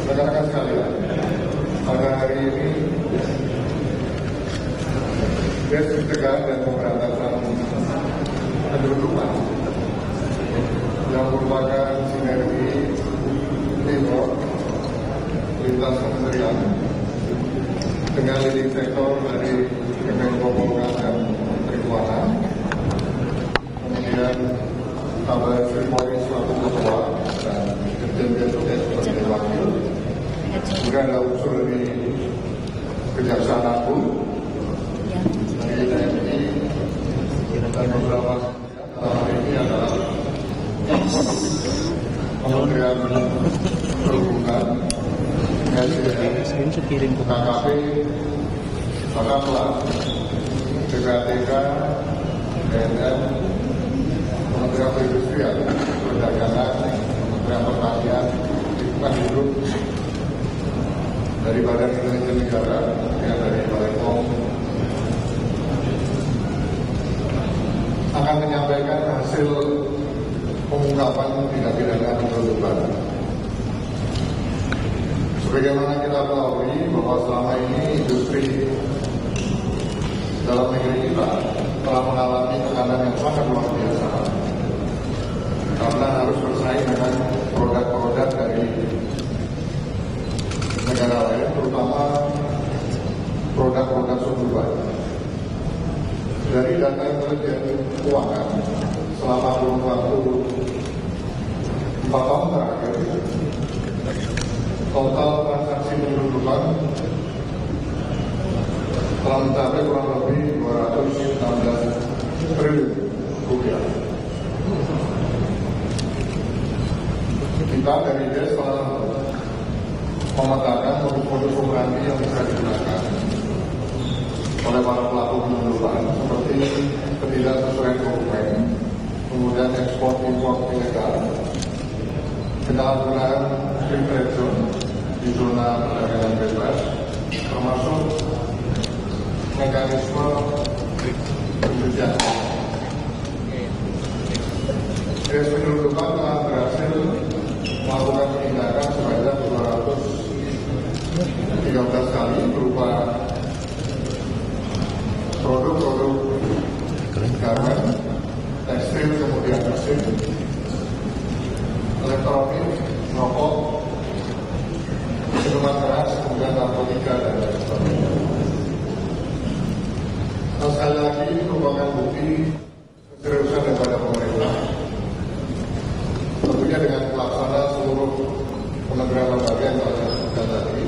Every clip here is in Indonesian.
rekan-rekan sekalian, pada hari ini Des Pencegahan dan Pemberantasan Penyelundupan yang merupakan sinergi teamwork lintas kementerian dengan leading sektor dari Kemenko Polhukam dan Menteri Keuangan, kemudian Kabar Polri selaku ketua dan Dirjen Biacukai sebagai wakil, kemudian ada unsur dari Kejaksaan Agung, dari TNI, dan beberapa hari ini adalah Kementerian Perhubungan, KKP, Bapepla, PPATK, BNN, Kementerian Perindustrian, Perdagangan, Kementerian Pertanian, Lingkungan Hidup, dari Badan Intelijen Negara, dari Balai POM, akan menyampaikan hasil pengungkapan tindak pidana penyelundupan. Sebagaimana kita ketahui bahwa selama ini industri dalam negeri kita telah mengalami tekanan yang sangat luar biasa karena harus bersaing dengan produk-produk dari negara lain, terutama produk-produk sumber. Dari data intelijen keuangan selama kurun waktu 4 tahun terakhir, total transaksi penyelundupan telah mencapai kurang lebih 216 triliun rupiah. Kita dari DES telah memetakan modus-modus operandi yang bisa digunakan oleh para pelaku penyelundupan seperti ketidaksesuaian dokumen, kemudian ekspor impor ilegal, penyalahgunaan free trade zone di zona perdagangan bebas, termasuk mekanisme pencucian. Des penyelundupan telah berhasil melakukan penindakan sebanyak 213 kali berupa produk-produk garmen, tekstil, kemudian mesin, elektronik, rokok, minuman keras, kemudian narkotika dan lain sebagainya. Nah, sekali lagi ini merupakan bukti keseriusan daripada pemerintah. Tentunya dengan pelaksanaan seluruh kementerian lembaga yang telah disebutkan tadi,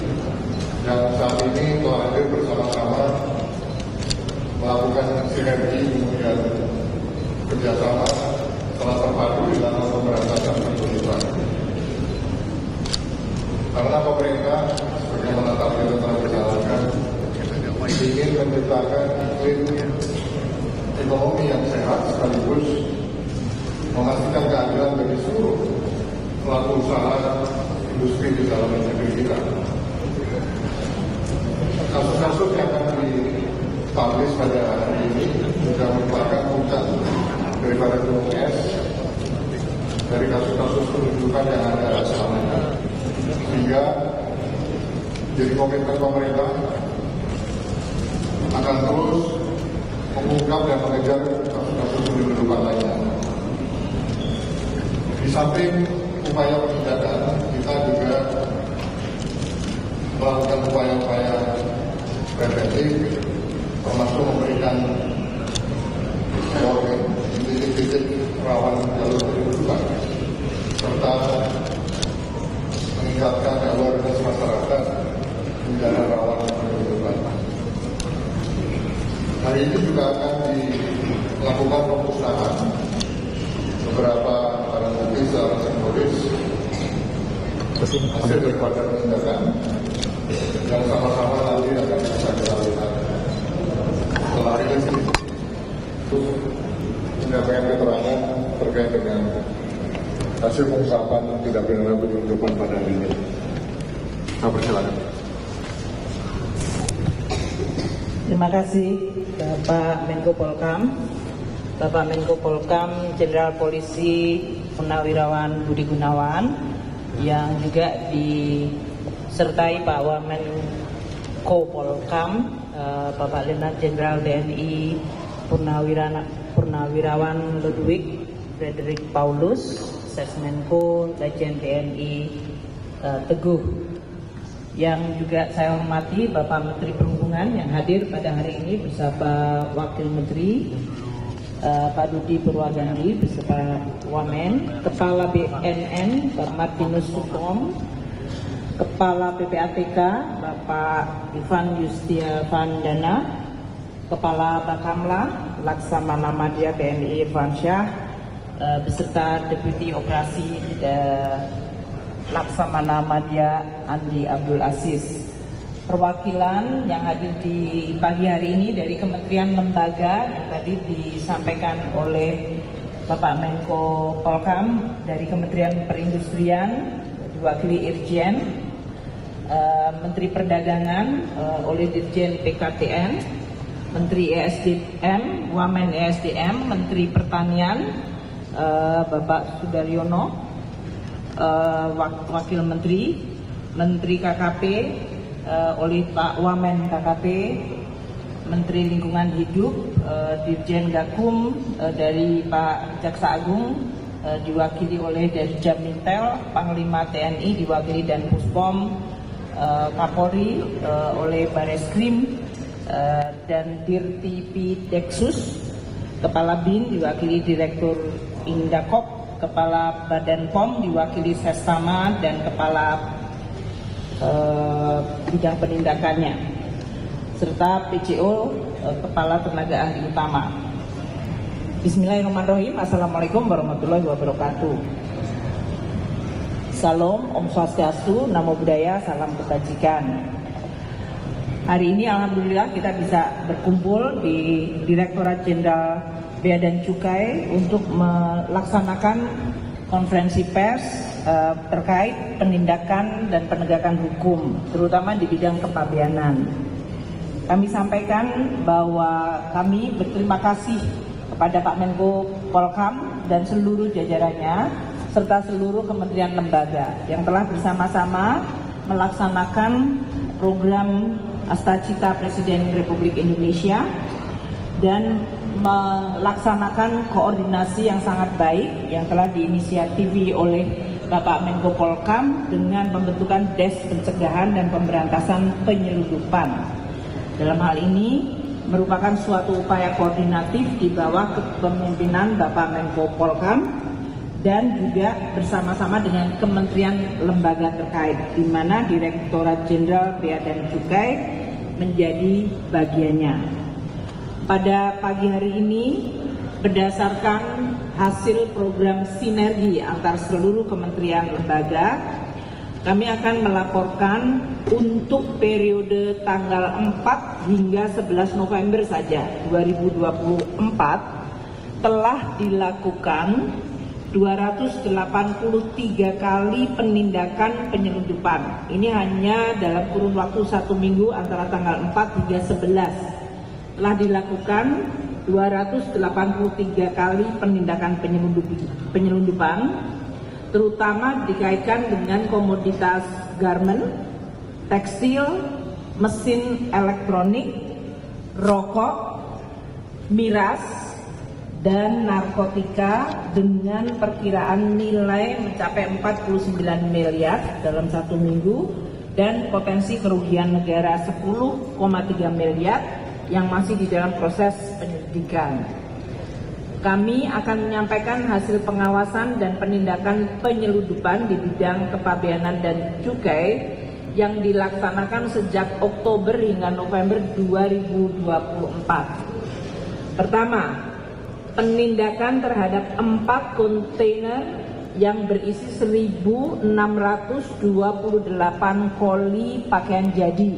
yang saat ini telah hadir bersama-sama melakukan sinergi kemudian kerjasama setelah terpadu di dalam pemberantasan penyelundupan. Karena pemerintah sebagaimana tadi telah dijalankan ingin menciptakan iklim ekonomi yang sehat sekaligus memastikan keadilan bagi seluruh pelaku usaha industri di dalam negeri kita. Kasus-kasus yang akan dipublish pada hari ini juga merupakan puncak daripada gunung es dari kasus-kasus penyelundupan yang ada selama ini, sehingga jadi komitmen pemerintah akan terus mengungkap dan mengejar kasus-kasus penyelundupan lainnya. Di samping upaya penindakan, kita juga melakukan upaya-upaya preventif, termasuk memberikan warning di titik-titik rawan jalur penyelundupan, serta meningkatkan awareness masyarakat di daerah rawan penyelundupan. Hari ini juga akan dilakukan pemusnahan beberapa barang bukti secara simbolis hasil daripada penindakan yang sama-sama nanti akan bisa kita lihat setelah rilis ini. Menyampaikan keterangan terkait dengan hasil pengungkapan tindak pidana penyelundupan pada hari ini. Saya persilakan. Terima kasih Bapak Menko Polhukam, Bapak Menko Polhukam Jenderal Polisi Purnawirawan Budi Gunawan, yang juga disertai Pak Wamenko Polkam, Bapak Letnan Jenderal TNI Purnawirawan Ludwig Frederick Paulus, Sesmenko Legend TNI Teguh. Yang juga saya hormati Bapak Menteri Perhubungan yang hadir pada hari ini bersama Wakil Menteri Pak Dudi Purwagandi beserta Wamen, Kepala BNN Pak Martinus Supom, Kepala PPATK Bapak Ivan Yustiavandana, Kepala Bakamla Laksamana Madya TNI Irfan Syah, beserta Deputi Operasi Laksamana Madya Andi Abdul Aziz. Perwakilan yang hadir di pagi hari ini dari kementerian lembaga yang tadi disampaikan oleh Bapak Menko Polkam, dari Kementerian Perindustrian diwakili Irjen, Menteri Perdagangan oleh Dirjen PKTN, Menteri ESDM, Wamen ESDM, Menteri Pertanian Bapak Sudaryono, Wakil Menteri, Menteri KKP oleh Pak Wamen KKP, Menteri Lingkungan Hidup, Dirjen Gakum dari Pak Jaksa Agung diwakili oleh dari Jamintel, Panglima TNI diwakili dan Puspom, Kapolri oleh Bareskrim dan Dirtipi Deksus, Kepala BIN diwakili Direktur Indakop, Kepala Badan POM diwakili Sestama dan Kepala bidang penindakannya, serta PCO Kepala Tenaga Ahli Utama. Bismillahirrahmanirrahim. Assalamualaikum warahmatullahi wabarakatuh. Salam, Om Swastiastu, Namo Buddhaya, salam kebajikan. Hari ini alhamdulillah kita bisa berkumpul di Direktorat Jenderal Bea dan Cukai untuk melaksanakan konferensi pers terkait penindakan dan penegakan hukum, terutama di bidang kepabeanan. Kami sampaikan bahwa kami berterima kasih kepada Pak Menko Polkam dan seluruh jajarannya, serta seluruh kementerian lembaga yang telah bersama-sama melaksanakan program Astacita Presiden Republik Indonesia dan melaksanakan koordinasi yang sangat baik yang telah diinisiatifi oleh Bapak Menko Polkam dengan pembentukan Des Pencegahan dan Pemberantasan Penyelundupan. Dalam hal ini merupakan suatu upaya koordinatif di bawah kepemimpinan Bapak Menko Polkam dan juga bersama-sama dengan kementerian lembaga terkait, di mana Direktorat Jenderal Bea dan Cukai menjadi bagiannya. Pada pagi hari ini, berdasarkan hasil program sinergi antar seluruh kementerian lembaga, kami akan melaporkan untuk periode tanggal 4 hingga 11 November saja 2024 telah dilakukan 283 kali penindakan penyelundupan. Ini hanya dalam kurun waktu 1 minggu antara tanggal 4 hingga 11 telah dilakukan 283 kali penindakan penyelundupan, terutama dikaitkan dengan komoditas garmen, tekstil, mesin elektronik, rokok, miras, dan narkotika dengan perkiraan nilai mencapai 49 miliar dalam 1 minggu dan potensi kerugian negara 10,3 miliar yang masih di dalam proses penyelidikan. Kami akan menyampaikan hasil pengawasan dan penindakan penyelundupan di bidang kepabeanan dan cukai yang dilaksanakan sejak Oktober hingga November 2024. Pertama, penindakan terhadap 4 kontainer yang berisi 1.628 koli pakaian jadi,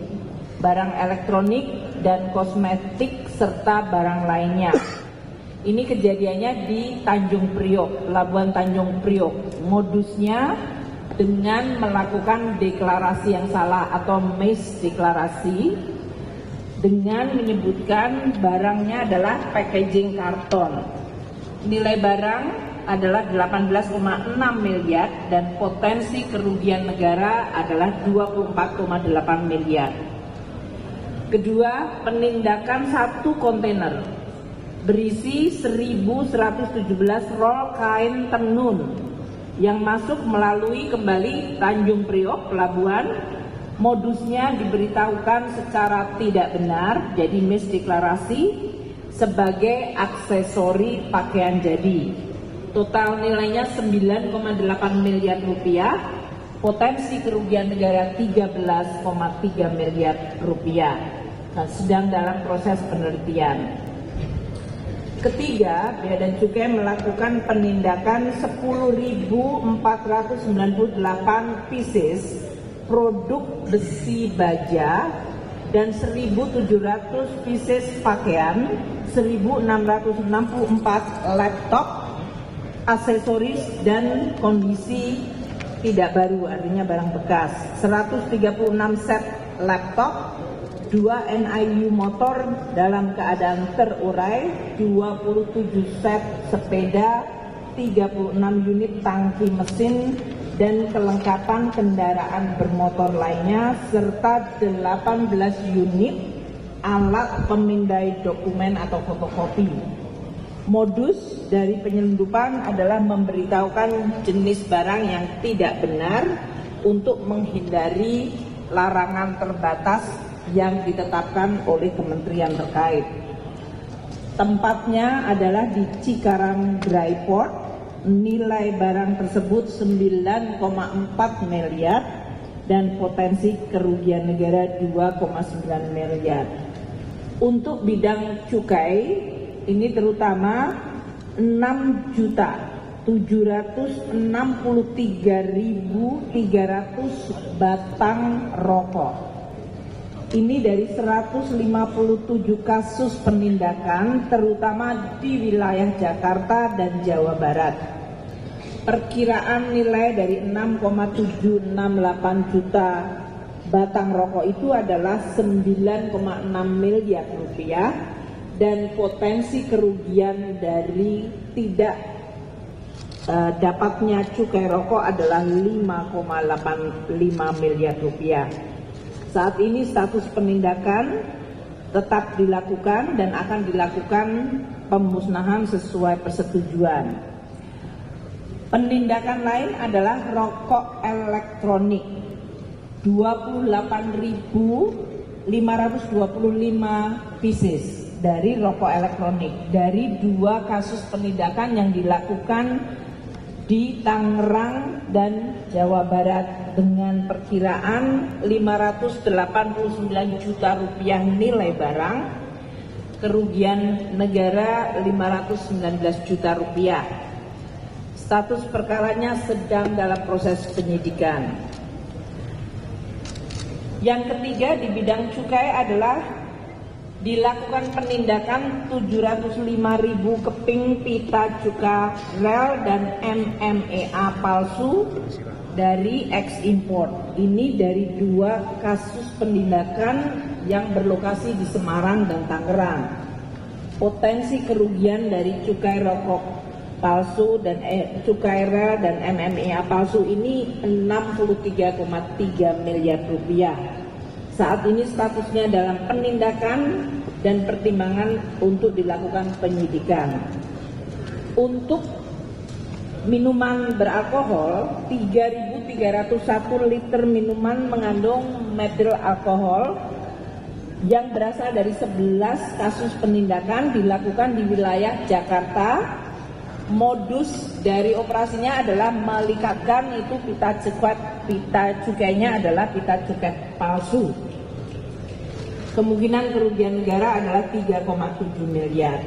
barang elektronik dan kosmetik serta barang lainnya. Ini kejadiannya di Tanjung Priok, Pelabuhan Tanjung Priok. Modusnya dengan melakukan deklarasi yang salah atau misdeklarasi dengan menyebutkan barangnya adalah packaging karton. Nilai barang adalah 18,6 miliar dan potensi kerugian negara adalah 24,8 miliar. Kedua, penindakan satu kontainer berisi 1.117 rol kain tenun yang masuk melalui kembali Tanjung Priok, pelabuhan. Modusnya diberitahukan secara tidak benar, jadi misdeklarasi, sebagai aksesori pakaian jadi. Total nilainya 9,8 miliar rupiah, potensi kerugian negara 13,3 miliar rupiah. Dan sedang dalam proses penelitian. Ketiga, Bea dan Cukai melakukan penindakan 10.498 pieces produk besi baja dan 1.700 pieces pakaian, 1.664 laptop, aksesoris dan kondisi tidak baru, artinya barang bekas, 136 set laptop, 2 NIU motor dalam keadaan terurai, 27 set sepeda, 36 unit tangki mesin dan kelengkapan kendaraan bermotor lainnya, serta 18 unit alat pemindai dokumen atau fotokopi. Modus dari penyelundupan adalah memberitahukan jenis barang yang tidak benar untuk menghindari larangan terbatas yang ditetapkan oleh kementerian terkait. Tempatnya adalah di Cikarang Dry Port. Nilai barang tersebut 9,4 miliar dan potensi kerugian negara 2,9 miliar. Untuk bidang cukai ini terutama 6.763.300 batang rokok. Ini dari 157 kasus penindakan terutama di wilayah Jakarta dan Jawa Barat. Perkiraan nilai dari 6,768 juta batang rokok itu adalah 9,6 miliar rupiah dan potensi kerugian dari tidak dapatnya cukai rokok adalah 5,85 miliar rupiah. Saat ini status penindakan tetap dilakukan dan akan dilakukan pemusnahan sesuai persetujuan. Penindakan lain adalah rokok elektronik, 28.525 pieces dari rokok elektronik dari 2 kasus penindakan yang dilakukan di Tangerang dan Jawa Barat dengan perkiraan 589 juta rupiah nilai barang, kerugian negara 519 juta rupiah. Status perkaranya sedang dalam proses penyidikan. Yang ketiga di bidang cukai adalah dilakukan penindakan 705.000 keping pita cukai rel dan MMEA palsu dari ekspor. Ini dari 2 kasus penindakan yang berlokasi di Semarang dan Tangerang. Potensi kerugian dari cukai rokok palsu dan cukai rel dan MMEA palsu ini 63,3 miliar rupiah. Saat ini statusnya dalam penindakan dan pertimbangan untuk dilakukan penyidikan. Untuk minuman beralkohol, 3.301 liter minuman mengandung metil alkohol yang berasal dari 11 kasus penindakan dilakukan di wilayah Jakarta. Modus dari operasinya adalah melikatkan itu pita cukainya adalah pita cukai palsu. Kemungkinan kerugian negara adalah 3,7 miliar.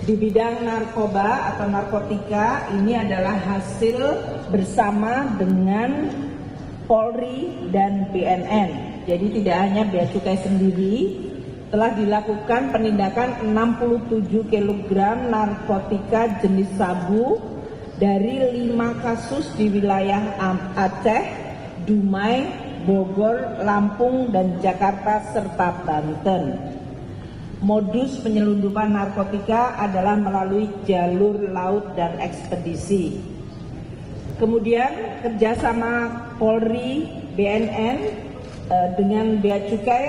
Di bidang narkoba atau narkotika ini adalah hasil bersama dengan Polri dan BNN. Jadi tidak hanya Bea Cukai sendiri, telah dilakukan penindakan 67 kg narkotika jenis sabu dari 5 kasus di wilayah Aceh, Dumai, Bogor, Lampung, dan Jakarta serta Banten. Modus penyelundupan narkotika adalah melalui jalur laut dan ekspedisi. Kemudian kerjasama Polri, BNN dengan Bea Cukai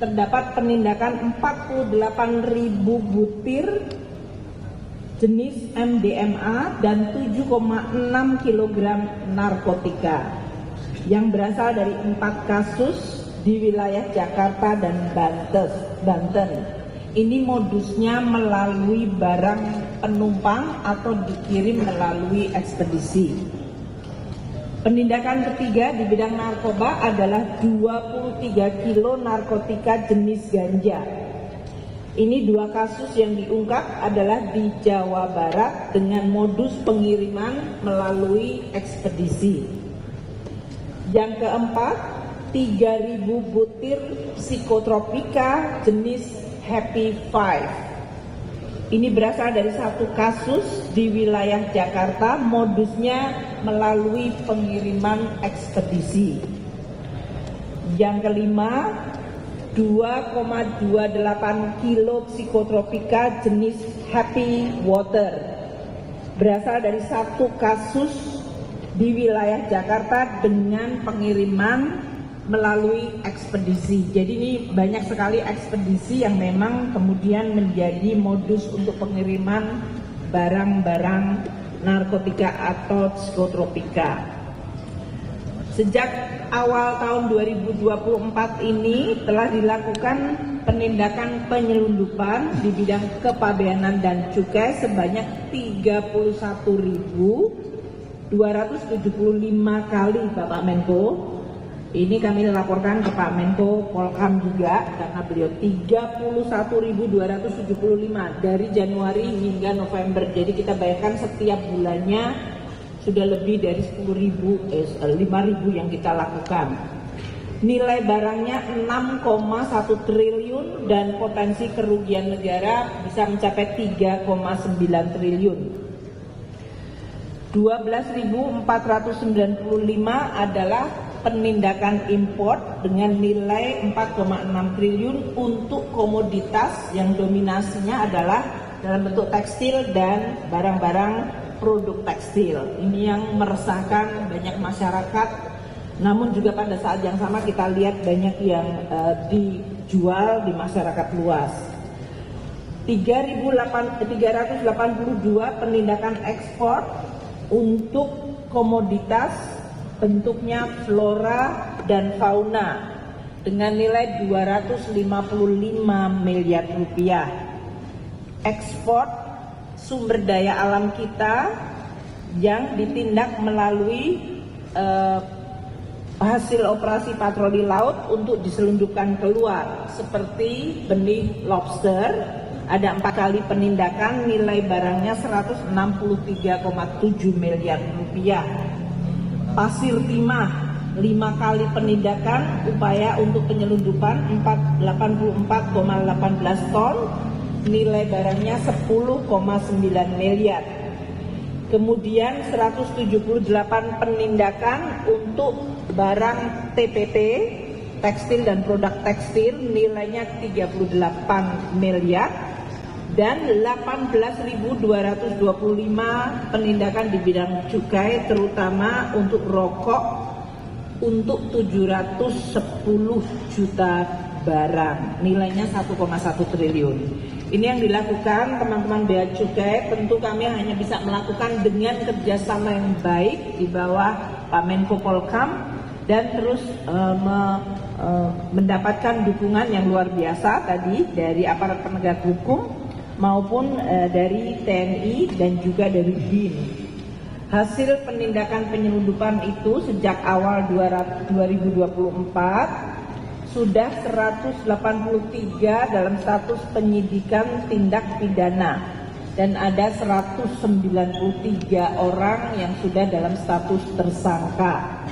terdapat penindakan 48.000 butir jenis MDMA dan 7,6 kg narkotika yang berasal dari 4 kasus di wilayah Jakarta dan Banten. Ini modusnya melalui barang penumpang atau dikirim melalui ekspedisi. Penindakan ketiga di bidang narkoba adalah 23 kilo narkotika jenis ganja. Ini 2 kasus yang diungkap adalah di Jawa Barat dengan modus pengiriman melalui ekspedisi. Yang keempat, 3.000 butir psikotropika jenis Happy Five. Ini berasal dari 1 kasus di wilayah Jakarta, modusnya melalui pengiriman ekspedisi. Yang kelima, 2,28 kilo psikotropika jenis Happy Water. Berasal dari 1 kasus di wilayah Jakarta dengan pengiriman melalui ekspedisi. Jadi ini banyak sekali ekspedisi yang memang kemudian menjadi modus untuk pengiriman barang-barang narkotika atau psikotropika. Sejak awal tahun 2024 ini telah dilakukan penindakan penyelundupan di bidang kepabeanan dan cukai sebanyak 31.275 kali, Bapak Menko. Ini kami laporkan ke Pak Menko Polkam juga karena beliau 31.275 dari Januari hingga November. Jadi kita bayangkan setiap bulannya sudah lebih dari 5.000 yang kita lakukan. Nilai barangnya 6,1 triliun dan potensi kerugian negara bisa mencapai 3,9 triliun. 12.495 adalah penindakan impor dengan nilai 4,6 triliun untuk komoditas yang dominasinya adalah dalam bentuk tekstil dan barang-barang produk tekstil. Ini yang meresahkan banyak masyarakat, namun juga pada saat yang sama kita lihat banyak yang dijual di masyarakat luas. 3.382 penindakan ekspor untuk komoditas bentuknya flora dan fauna dengan nilai 255 miliar rupiah. Ekspor sumber daya alam kita yang ditindak melalui hasil operasi patroli laut untuk diselundupkan keluar seperti benih lobster. Ada 4 kali penindakan, nilai barangnya 163,7 miliar rupiah. Pasir timah 5 kali penindakan, upaya untuk penyelundupan 84,18 ton, nilai barangnya 10,9 miliar. Kemudian 178 penindakan untuk barang TPT, tekstil dan produk tekstil, nilainya 38 miliar. Dan 18.225 penindakan di bidang cukai terutama untuk rokok untuk 710 juta barang, nilainya 1,1 triliun. Ini yang dilakukan teman-teman Bea Cukai. Tentu kami hanya bisa melakukan dengan kerjasama yang baik di bawah Pak Menko Polkam dan terus mendapatkan dukungan yang luar biasa tadi dari aparat penegak hukum maupun dari TNI dan juga dari BIN. Hasil penindakan penyelundupan itu sejak awal 2024 sudah 183 dalam status penyidikan tindak pidana dan ada 193 orang yang sudah dalam status tersangka.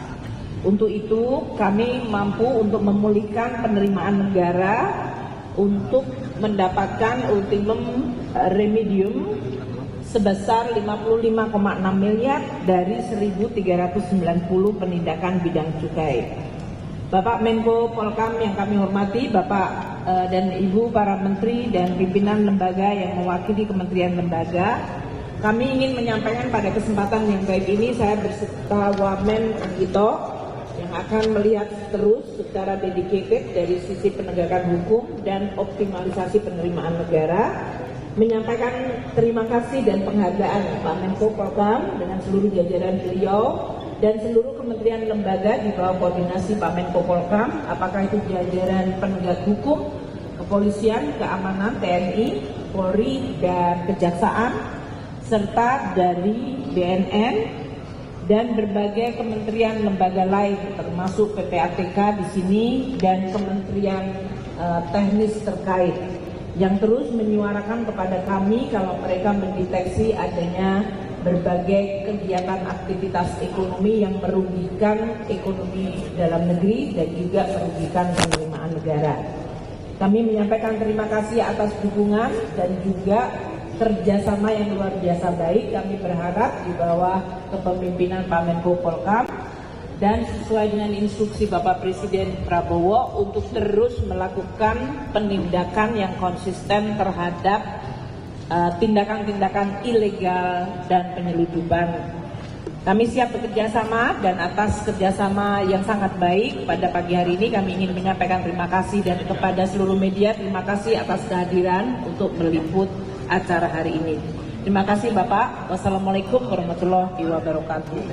Untuk itu kami mampu untuk memulihkan penerimaan negara untuk mendapatkan ultimum remedium sebesar 55,6 miliar dari 1.390 penindakan bidang cukai. Bapak Menko Polkam yang kami hormati, Bapak dan Ibu para menteri dan pimpinan lembaga yang mewakili kementerian lembaga, kami ingin menyampaikan pada kesempatan yang baik ini saya berserta Wamen Anggito yang akan melihat terus secara dedicated dari sisi penegakan hukum dan optimalisasi penerimaan negara, menyampaikan terima kasih dan penghargaan Pak Menko Polhukam dengan seluruh jajaran beliau dan seluruh kementerian lembaga di bawah koordinasi Pak Menko Polhukam, apakah itu jajaran penegak hukum, kepolisian, keamanan, TNI, Polri, dan kejaksaan, serta dari BNN dan berbagai kementerian lembaga lain termasuk PPATK di sini dan kementerian teknis terkait yang terus menyuarakan kepada kami kalau mereka mendeteksi adanya berbagai kegiatan aktivitas ekonomi yang merugikan ekonomi dalam negeri dan juga merugikan penerimaan negara. Kami menyampaikan terima kasih atas dukungan dan juga kerjasama yang luar biasa baik. Kami berharap di bawah kepemimpinan Pak Menko Polhukam dan sesuai dengan instruksi Bapak Presiden Prabowo untuk terus melakukan penindakan yang konsisten terhadap tindakan-tindakan ilegal dan penyelundupan. Kami siap bekerja sama dan atas kerjasama yang sangat baik pada pagi hari ini kami ingin menyampaikan terima kasih dan kepada seluruh media terima kasih atas kehadiran untuk meliput acara hari ini. Terima kasih Bapak. Wassalamualaikum warahmatullahi wabarakatuh.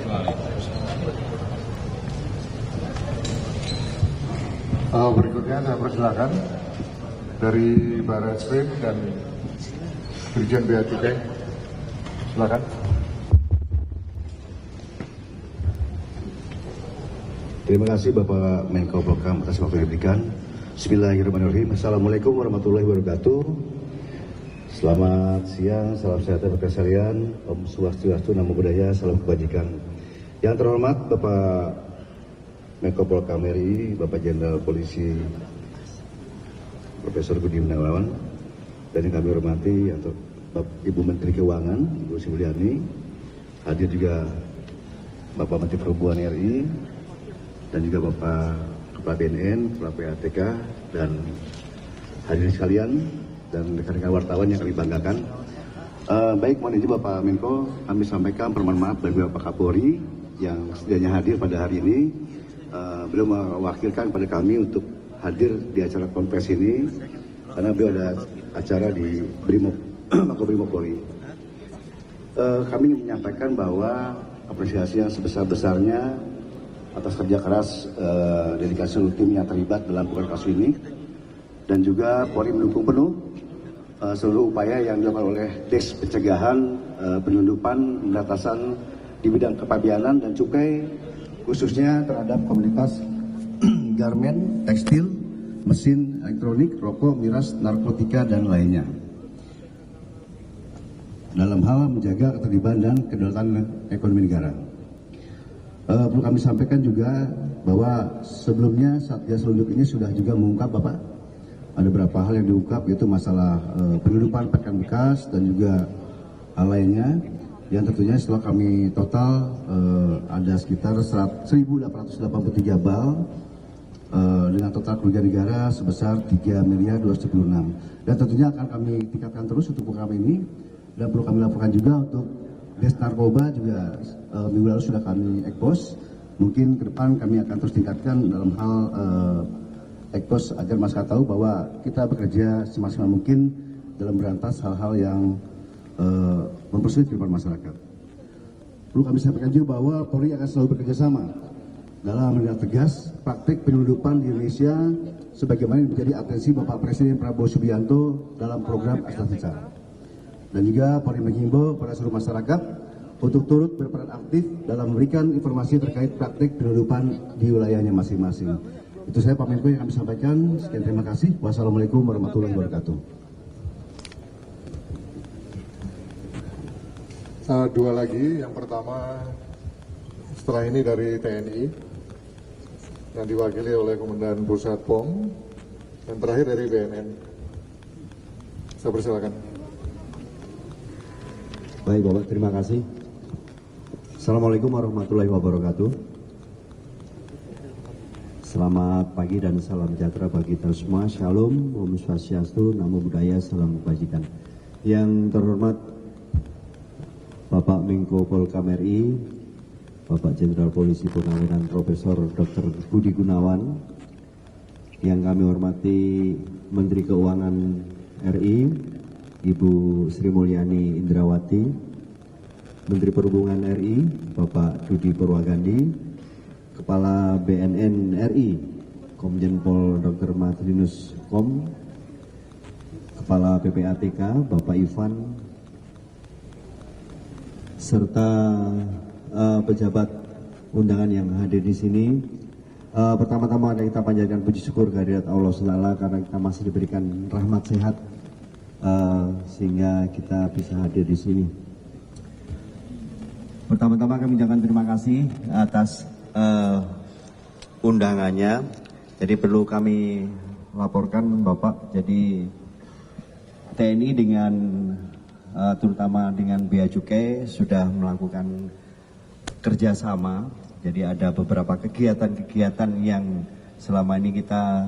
Berikutnya saya persilakan dari Barreskrim dan Dirjen Bea Cukai. Silakan. Terima kasih Bapak Menko Polhukam atas waktu yang diberikan. Bismillahirrahmanirrahim. Assalamualaikum warahmatullahi wabarakatuh. Selamat siang, salam sejahtera bagi sekalian. Om Swastiastu, Namo Buddhaya, salam kebajikan. Yang terhormat Bapak Menko Polhukam RI, Bapak Jenderal Polisi Profesor Budi Gunawan, dan yang kami hormati untuk Ibu Menteri Keuangan, Ibu Sri Mulyani, hadir juga Bapak Menteri Perhubungan RI, dan juga Bapak Kepala BNN, Kepala PATK, dan hadirin sekalian dan rekan-rekan wartawan yang kami banggakan. Baik, mohon izin Bapak Menko, kami sampaikan permohonan maaf bagi Bapak Kapolri yang sedianya hadir pada hari ini. Beliau mewakilkan pada kami untuk hadir di acara konferensi ini karena beliau ada acara di Makobrimob Polri. Kami ingin menyampaikan bahwa apresiasi yang sebesar-besarnya atas kerja keras dedikasi seluruh tim yang terlibat dalam program kasus ini, dan juga Polri mendukung penuh seluruh upaya yang dilakukan oleh Des Pencegahan, Penyelundupan, Pemberantasan di bidang kepabianan dan cukai, khususnya terhadap komunitas garmen, tekstil, mesin elektronik, rokok, miras, narkotika, dan lainnya, dalam hal menjaga ketertiban dan kedaulatan ekonomi negara. Perlu kami sampaikan juga bahwa sebelumnya Satgas Selundup ini sudah juga mengungkap, Bapak, ada beberapa hal yang diungkap, yaitu masalah penyelundupan pakaian bekas dan juga hal lainnya, yang tentunya setelah kami total ada sekitar 1.883 bal dengan total kerugian negara sebesar 3.276 miliar, dan tentunya akan kami tingkatkan terus untuk program ini, dan perlu kami laporkan juga untuk Des Narkoba juga minggu lalu sudah kami ekspos. Mungkin ke depan kami akan terus tingkatkan dalam hal ekspos agar masyarakat tahu bahwa kita bekerja semaksimal mungkin dalam berantas hal-hal yang mempersulit kehidupan masyarakat. Perlu kami sampaikan juga bahwa Polri akan selalu bekerja sama dalam menindak tegas praktik penyelundupan di Indonesia sebagaimana menjadi atensi Bapak Presiden Prabowo Subianto dalam program Astrategia. Dan juga Polri menghimbau pada seluruh masyarakat untuk turut berperan aktif dalam memberikan informasi terkait praktik penyelundupan di wilayahnya masing-masing. Itu saya Pak Menko yang kami sampaikan. Sekian, terima kasih. Wassalamualaikum warahmatullahi wabarakatuh. Dua lagi, yang pertama setelah ini dari TNI yang diwakili oleh Komandan Pusat POM, dan terakhir dari BNN. Saya persilakan. Baik Bapak, terima kasih. Assalamualaikum warahmatullahi wabarakatuh. Selamat pagi dan salam sejahtera bagi kita semua. Shalom, Om Swastiastu, Namo Buddhaya, salam kebajikan. Yang terhormat Bapak Menko Polhukam RI, Bapak Jenderal Polisi Purnawirawan Profesor Dr. Budi Gunawan, yang kami hormati Menteri Keuangan RI, Ibu Sri Mulyani Indrawati, Menteri Perhubungan RI, Bapak Dudi Purwagandi, Kepala BNN RI, Komjen Pol Dr. Martinus Kom, Kepala PPATK, Bapak Ivan, serta pejabat undangan yang hadir di sini. Pertama-tama kita panjatkan puji syukur kehadirat Allah SWT karena kita masih diberikan rahmat sehat sehingga kita bisa hadir di sini. Pertama-tama kami ucapkan terima kasih atas undangannya. Jadi perlu kami laporkan Bapak, jadi TNI dengan terutama dengan Bea Cukai sudah melakukan kerjasama. Jadi ada beberapa kegiatan-kegiatan yang selama ini kita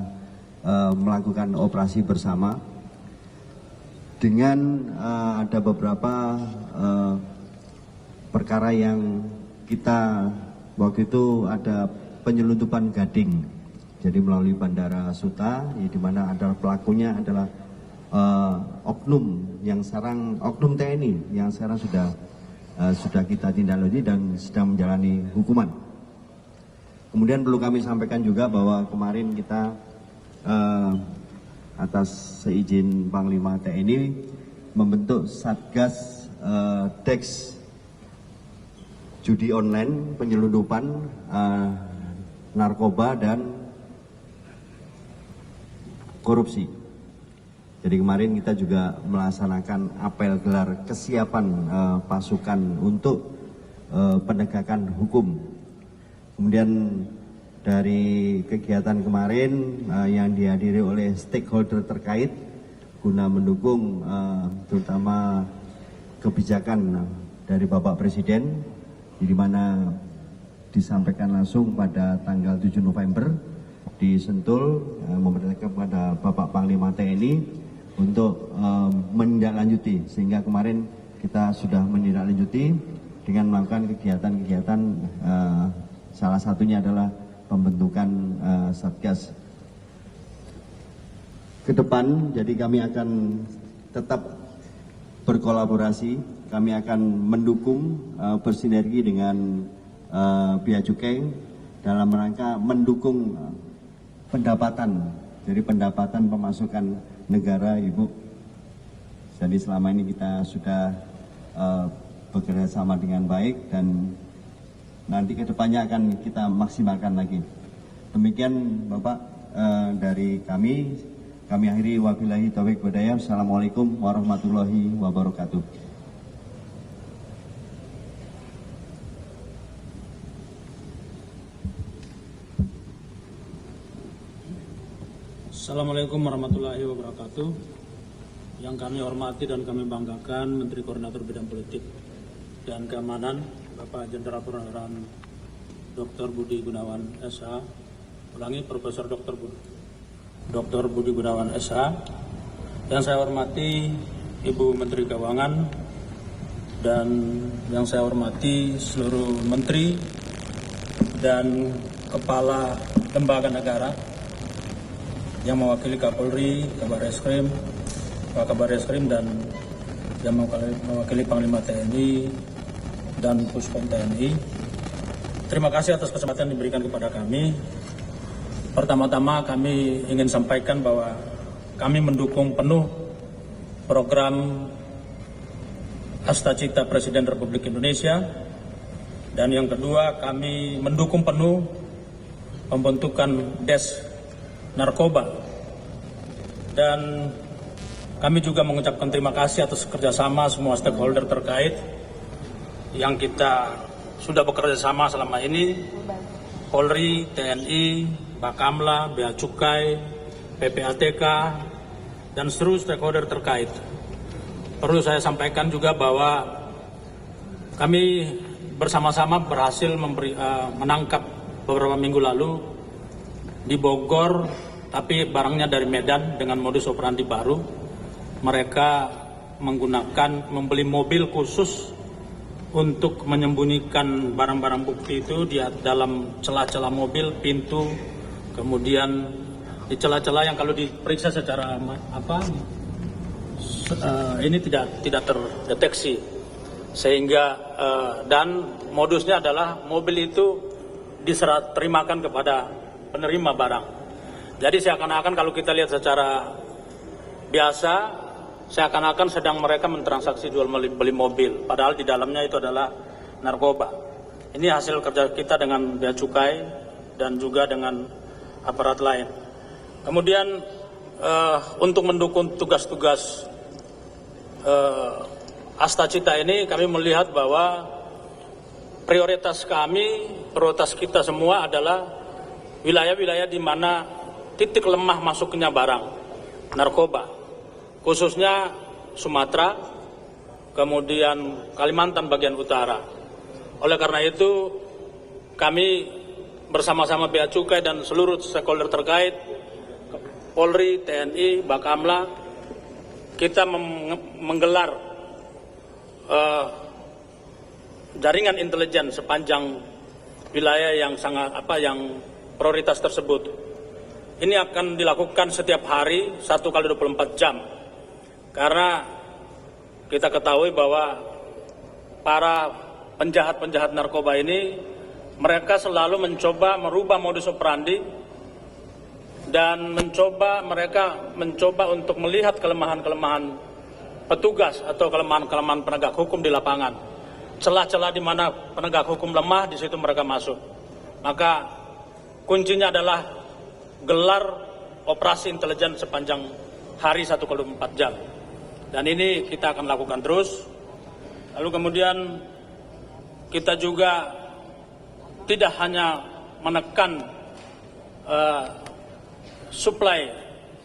melakukan operasi bersama. Dengan ada beberapa perkara yang kita waktu itu ada penyelundupan gading, jadi melalui Bandara Suta, di mana adalah pelakunya adalah oknum TNI yang sekarang sudah kita tindak lanjuti dan sedang menjalani hukuman. Kemudian perlu kami sampaikan juga bahwa kemarin kita atas seizin Panglima TNI membentuk Satgas Deks Judi online, penyelundupan, narkoba dan korupsi. Jadi kemarin kita juga melaksanakan apel gelar kesiapan pasukan untuk penegakan hukum. Kemudian dari kegiatan kemarin yang dihadiri oleh stakeholder terkait guna mendukung terutama kebijakan dari Bapak Presiden, di mana disampaikan langsung pada tanggal 7 November di Sentul, memerintahkan kepada Bapak Panglima TNI untuk menindaklanjuti, sehingga kemarin kita sudah menindaklanjuti dengan melakukan kegiatan-kegiatan, salah satunya adalah pembentukan Satgas. Ke depan, jadi kami akan tetap berkolaborasi. Kami akan mendukung bersinergi dengan Bea Cukai dalam rangka mendukung pendapatan, jadi pendapatan pemasukan negara, Ibu. Jadi selama ini kita sudah bekerja sama dengan baik dan nanti kedepannya akan kita maksimalkan lagi. Demikian Bapak dari kami akhiri, wabillahi taufiq walhidayah. Assalamualaikum warahmatullahi wabarakatuh. Assalamualaikum warahmatullahi wabarakatuh. Yang kami hormati dan kami banggakan Menteri Koordinator Bidang Politik dan Keamanan Bapak Jenderal Purnawirawan Dr. Budi Gunawan SH, Profesor Dr. Budi Gunawan SH. Yang saya hormati Ibu Menteri Keuangan dan yang saya hormati seluruh menteri dan kepala lembaga negara yang mewakili Kapolri, Kabar Reskrim, Pak Kabar Reskrim, dan yang mewakili Panglima TNI dan Puspom TNI. Terima kasih atas kesempatan yang diberikan kepada kami. Pertama-tama kami ingin sampaikan bahwa kami mendukung penuh program Astacita Presiden Republik Indonesia. Dan yang kedua, kami mendukung penuh pembentukan Des Narkoba, dan kami juga mengucapkan terima kasih atas kerjasama semua stakeholder terkait yang kita sudah bekerja sama selama ini, Polri, TNI, Bakamla, Bea Cukai, PPATK, dan seluruh stakeholder terkait. Perlu saya sampaikan juga bahwa kami bersama-sama berhasil menangkap beberapa minggu lalu di Bogor, tapi barangnya dari Medan dengan modus operandi baru. Mereka membeli mobil khusus untuk menyembunyikan barang-barang bukti itu di dalam celah-celah mobil, pintu, kemudian di celah-celah yang kalau diperiksa secara ini tidak terdeteksi, sehingga dan modusnya adalah mobil itu terimakan kepada penerima barang. Jadi seakan-akan kalau kita lihat secara biasa, seakan-akan sedang mereka mentransaksi jual beli mobil, padahal di dalamnya itu adalah narkoba. Ini hasil kerja kita dengan Bea Cukai dan juga dengan aparat lain. Kemudian untuk mendukung tugas-tugas Astacita ini, kami melihat bahwa prioritas kita semua adalah wilayah-wilayah di mana titik lemah masuknya barang narkoba, khususnya Sumatera, kemudian Kalimantan bagian utara. Oleh karena itu, kami bersama-sama Bea Cukai dan seluruh stakeholder terkait, Polri, TNI, Bakamla, kita menggelar jaringan intelijen sepanjang wilayah yang yang prioritas tersebut. Ini akan dilakukan setiap hari 1x24 jam. Karena kita ketahui bahwa para penjahat-penjahat narkoba ini, mereka selalu mencoba merubah modus operandi dan mereka mencoba untuk melihat kelemahan-kelemahan petugas atau kelemahan-kelemahan penegak hukum di lapangan. Celah-celah di mana penegak hukum lemah, di situ mereka masuk. Maka kuncinya adalah gelar operasi intelijen sepanjang hari 1x24 jam. Dan ini kita akan lakukan terus. Lalu kemudian kita juga tidak hanya menekan supply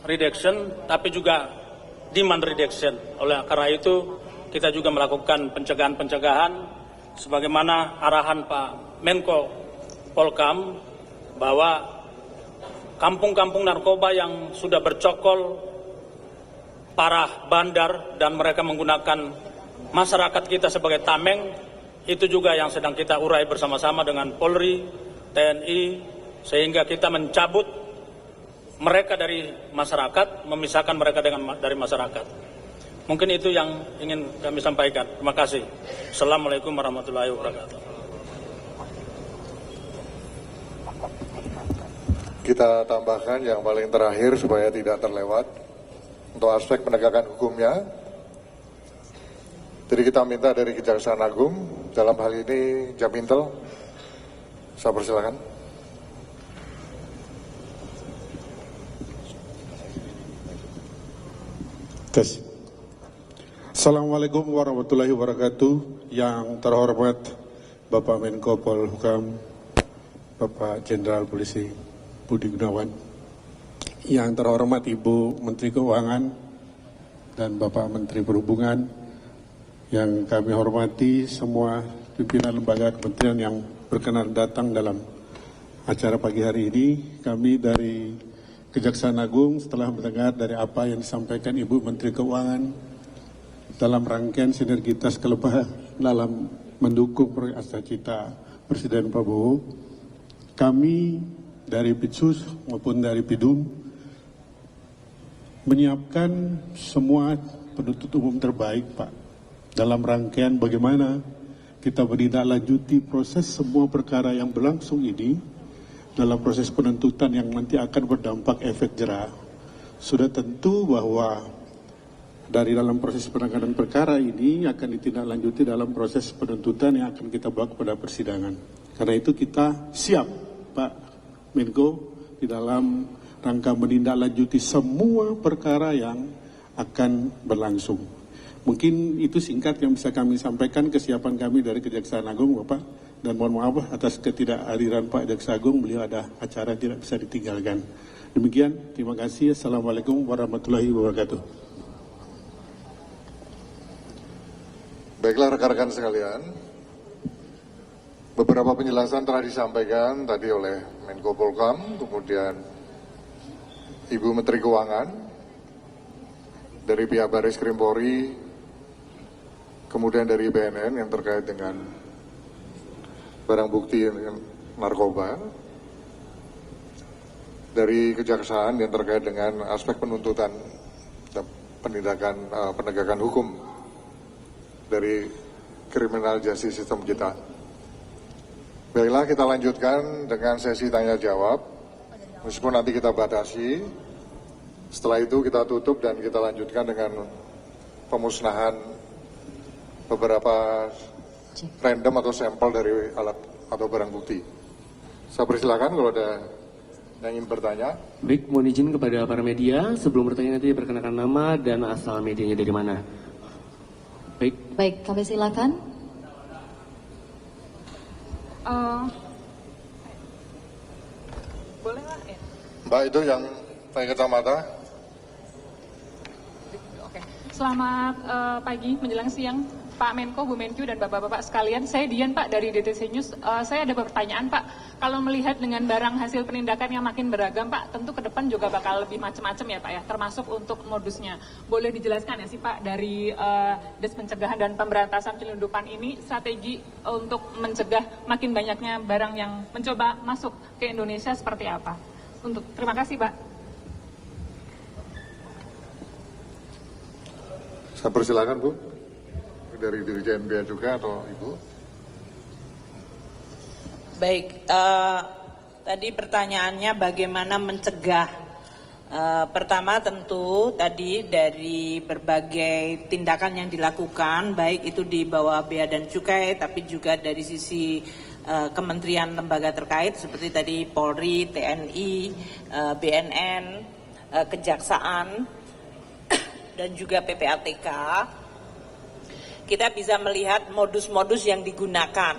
reduction, tapi juga demand reduction. Oleh karena itu, kita juga melakukan pencegahan-pencegahan sebagaimana arahan Pak Menko Polkam bahwa kampung-kampung narkoba yang sudah bercokol parah bandar dan mereka menggunakan masyarakat kita sebagai tameng, itu juga yang sedang kita urai bersama-sama dengan Polri, TNI, sehingga kita mencabut mereka dari masyarakat, memisahkan mereka dari masyarakat. Mungkin itu yang ingin kami sampaikan. Terima kasih. Assalamualaikum warahmatullahi wabarakatuh. Kita tambahkan yang paling terakhir supaya tidak terlewat untuk aspek penegakan hukumnya. Jadi kita minta dari Kejaksaan Agung, dalam hal ini Jamintel, saya persilakan. Tes. Assalamualaikum warahmatullahi wabarakatuh. Yang terhormat Bapak Menko Polhukam, Bapak Jenderal Polisi Budi Gunawan, yang terhormat Ibu Menteri Keuangan dan Bapak Menteri Perhubungan, yang kami hormati semua pimpinan lembaga kementerian yang berkenan datang dalam acara pagi hari ini. Kami dari Kejaksaan Agung setelah mendengar dari apa yang disampaikan Ibu Menteri Keuangan dalam rangkaian sinergitas kelebihan dalam mendukung proyek Astacita Presiden Prabowo, kami dari Pitsus maupun dari Pidum menyiapkan semua penuntut umum terbaik, Pak, dalam rangkaian bagaimana kita menindaklanjuti proses semua perkara yang berlangsung ini dalam proses penuntutan yang nanti akan berdampak efek jera. Sudah tentu bahwa dari dalam proses penanganan perkara ini akan ditindaklanjuti dalam proses penuntutan yang akan kita bawa kepada persidangan. Karena itu kita siap, Pak Menko, di dalam rangka menindaklanjuti semua perkara yang akan berlangsung. Mungkin itu singkat yang bisa kami sampaikan kesiapan kami dari Kejaksaan Agung, Bapak. Dan mohon maaf atas ketidakhadiran Pak Jaksa Agung, beliau ada acara tidak bisa ditinggalkan. Demikian, terima kasih. Assalamualaikum warahmatullahi wabarakatuh. Baiklah rekan-rekan sekalian, Beberapa penjelasan telah disampaikan tadi oleh Menko Polhukam, kemudian Ibu Menteri Keuangan, dari pihak Baris Krim Polri, kemudian dari BNN yang terkait dengan barang bukti narkoba, dari Kejaksaan yang terkait dengan aspek penuntutan dan penegakan hukum dari criminal justice system kita. Baiklah, kita lanjutkan dengan sesi tanya jawab, meskipun nanti kita batasi. Setelah itu kita tutup dan kita lanjutkan dengan pemusnahan beberapa random atau sampel dari alat atau barang bukti. Saya persilakan kalau ada yang ingin bertanya. Baik, mohon izin kepada para media, sebelum bertanya nanti perkenalkan nama dan asal medianya dari mana. Baik, kami silakan. Boleh lah ya? Mbak itu yang pakai kacamata. Oke. Selamat pagi menjelang siang Pak Menko, Bu Menkyu, dan Bapak-Bapak sekalian. Saya Dian Pak dari DTC News. Saya ada pertanyaan Pak. Kalau melihat dengan barang hasil penindakan yang makin beragam Pak, tentu ke depan juga bakal lebih macam-macam ya Pak ya, termasuk untuk modusnya. Boleh dijelaskan ya sih Pak dari Des Pencegahan dan Pemberantasan Penyelundupan ini strategi untuk mencegah makin banyaknya barang yang mencoba masuk ke Indonesia seperti apa? Terima kasih Pak. Saya persilakan Bu, dari Dirjen Bea Cukai atau Ibu. Baik, tadi pertanyaannya bagaimana mencegah. Pertama tentu tadi dari berbagai tindakan yang dilakukan, baik itu di bawah Bea dan Cukai, tapi juga dari sisi kementerian lembaga terkait seperti tadi Polri, TNI, BNN, Kejaksaan, dan juga PPATK. Kita bisa melihat modus-modus yang digunakan,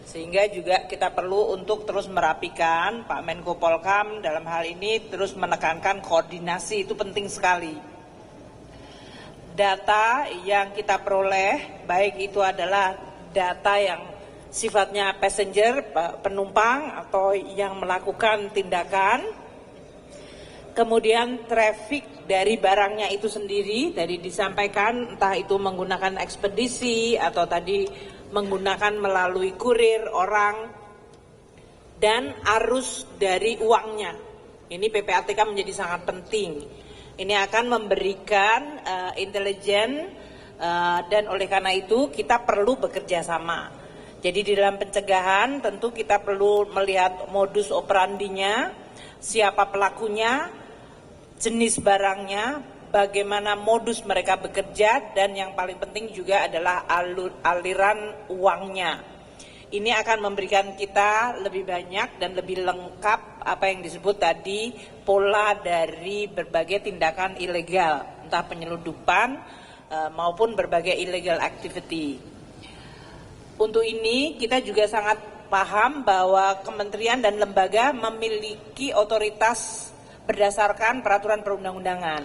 sehingga juga kita perlu untuk terus merapikan. Pak Menko Polhukam dalam hal ini terus menekankan koordinasi, itu penting sekali. Data yang kita peroleh, baik itu adalah data yang sifatnya passenger, penumpang atau yang melakukan tindakan, kemudian traffic dari barangnya itu sendiri, tadi disampaikan entah itu menggunakan ekspedisi atau tadi menggunakan melalui kurir orang, dan arus dari uangnya. Ini PPATK menjadi sangat penting. Ini akan memberikan intelijen dan oleh karena itu kita perlu bekerja sama. Jadi di dalam pencegahan tentu kita perlu melihat modus operandinya, siapa pelakunya, jenis barangnya, bagaimana modus mereka bekerja, dan yang paling penting juga adalah aliran uangnya. Ini akan memberikan kita lebih banyak dan lebih lengkap apa yang disebut tadi pola dari berbagai tindakan ilegal, entah penyelundupan maupun berbagai illegal activity. Untuk ini kita juga sangat paham bahwa kementerian dan lembaga memiliki otoritas berdasarkan peraturan perundang-undangan.